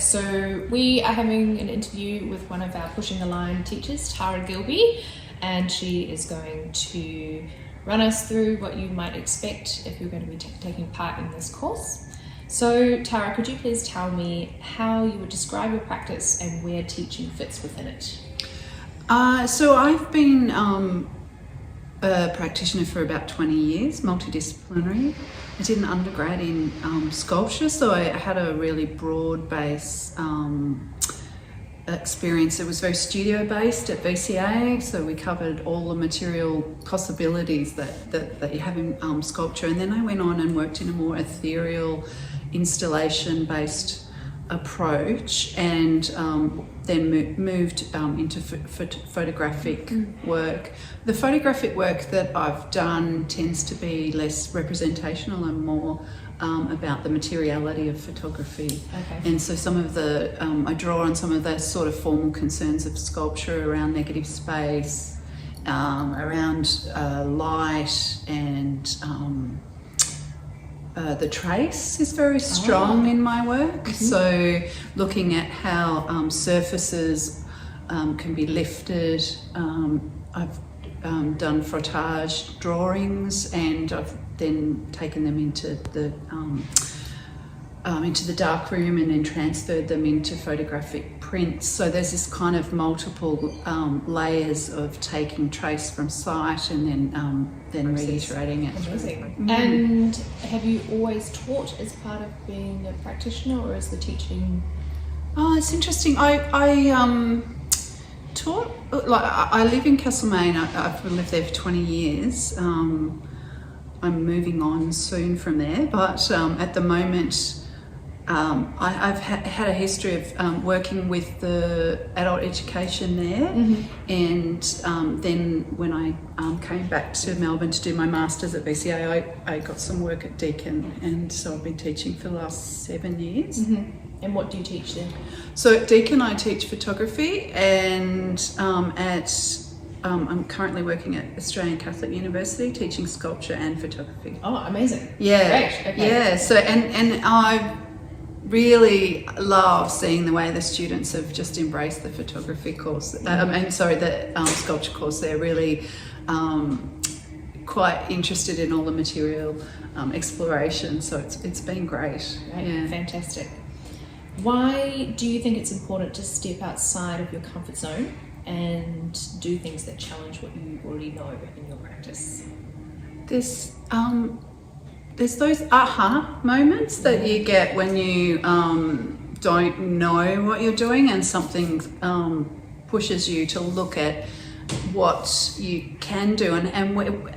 So we are having an interview with one of our Pushing the Line teachers, Tara Gilbee, and she is going to run us through what you might expect if you're going to be taking part in this course. So Tara, could you please tell me how you would describe your practice and where teaching fits within it? So I've been a practitioner for about 20 years, multidisciplinary. I did an undergrad in sculpture, so I had a really broad base experience. It was very studio based at VCA, so we covered all the material possibilities that you have in sculpture. And then I went on and worked in a more ethereal installation based approach, and then moved into photographic work. The photographic work that I've done tends to be less representational and more about the materiality of photography. Okay. And so some of the, I draw on some of the sort of formal concerns of sculpture around negative space, around light, and the trace is very strong in my work. So looking at how surfaces can be lifted. I've done frottage drawings, and I've then taken them into the darkroom and then transferred them into photographic prints. So there's this kind of multiple layers of taking trace from sight and then reiterating it. Amazing. And have you always taught as part of being a practitioner, or is the teaching? Oh, it's interesting. I taught, like, I live in Castlemaine. I've lived there for 20 years. I'm moving on soon from there, but at the moment I've had a history of working with the adult education there, and then when I came back to Melbourne to do my Masters at VCA, I got some work at Deakin, and so I've been teaching for the last 7 years. And what do you teach there? So at Deakin I teach photography, and I'm currently working at Australian Catholic University teaching sculpture and photography. Oh, amazing. Yeah. Great. Okay. Yeah. So and I really love seeing the way the students have just embraced the photography course. The sculpture course. They're really quite interested in all the material exploration. So it's been great. Right. Yeah. Fantastic. Why do you think it's important to step outside of your comfort zone and do things that challenge what you already know in your practice? There's those aha moments that you get when you don't know what you're doing, and something pushes you to look at what you can do, and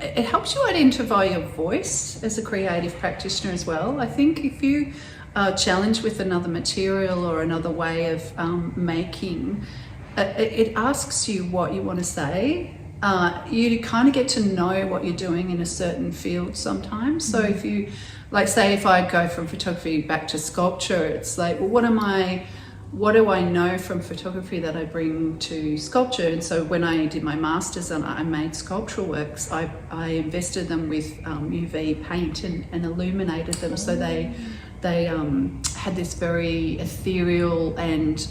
it helps you identify your voice as a creative practitioner as well. I think if you are challenged with another material or another way of making, it asks you what you want to say. You kind of get to know what you're doing in a certain field sometimes. So if you, like, say if I go from photography back to sculpture, it's like, well, what do I know from photography that I bring to sculpture? And so when I did my Masters and I made sculptural works, I invested them with UV paint and illuminated them, so they had this very ethereal, and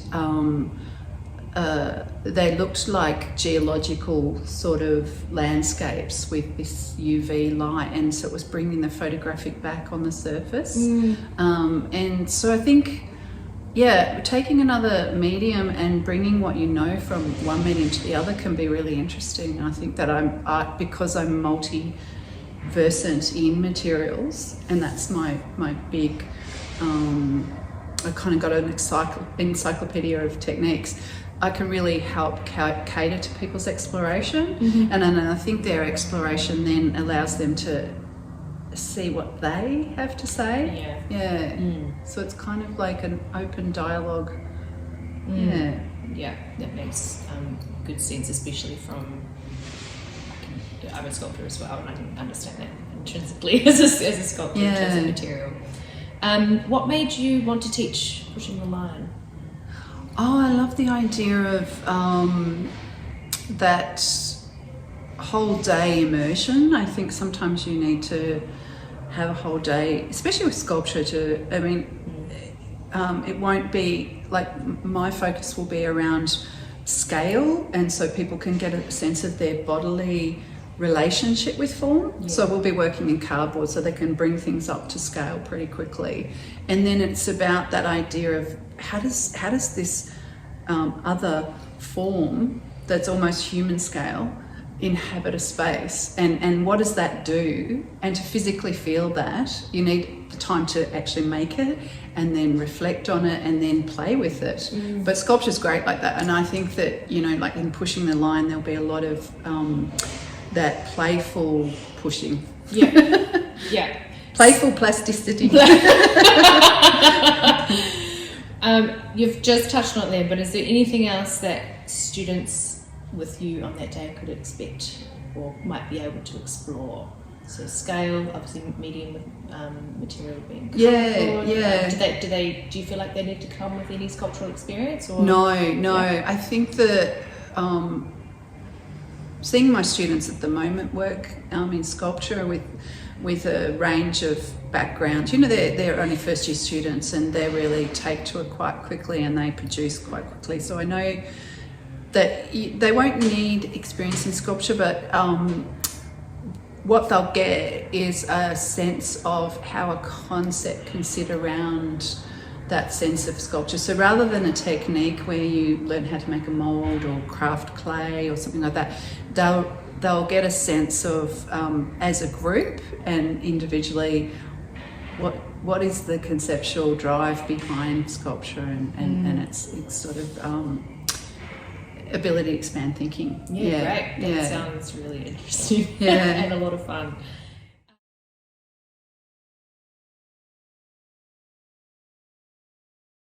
they looked like geological sort of landscapes with this UV light, and so it was bringing the photographic back on the surface. And so I think, yeah, taking another medium and bringing what you know from one medium to the other can be really interesting. And I think that because I'm multi-versant in materials, and that's my big, I kind of got an encyclopedia of techniques. I can really help cater to people's exploration, and then I think their exploration then allows them to see what they have to say. So it's kind of like an open dialogue. Yeah, that makes good sense, especially from, I'm a sculptor as well, and I can understand that intrinsically as a sculptor in terms of material. What made you want to teach Pushing the Line? Oh, I love the idea of that whole day immersion. I think sometimes you need to have a whole day, especially with sculpture, it won't be like, my focus will be around scale, and so people can get a sense of their bodily relationship with form. Yeah. So we'll be working in cardboard so they can bring things up to scale pretty quickly. And then it's about that idea of how does this other form that's almost human scale inhabit a space, and what does that do? And to physically feel that, you need the time to actually make it and then reflect on it and then play with it. But sculpture's great like that, and I think that, you know, like in pushing the line, there'll be a lot of that playful pushing. Yeah. Yeah. Playful plasticity. You've just touched on it there, but is there anything else that students with you on that day could expect or might be able to explore? So scale, obviously medium with material being cardboard. Do you feel like they need to come with any sculptural experience? Or No. I think that seeing my students at the moment work in sculpture with a range of backgrounds, you know, they're only first year students and they really take to it quite quickly and they produce quite quickly. So I know that they won't need experience in sculpture, but what they'll get is a sense of how a concept can sit around that sense of sculpture. So rather than a technique where you learn how to make a mould or craft clay or something like that, they'll get a sense of, as a group and individually, what is the conceptual drive behind sculpture and its sort of ability to expand thinking. Great. That sounds really interesting. Yeah. And a lot of fun.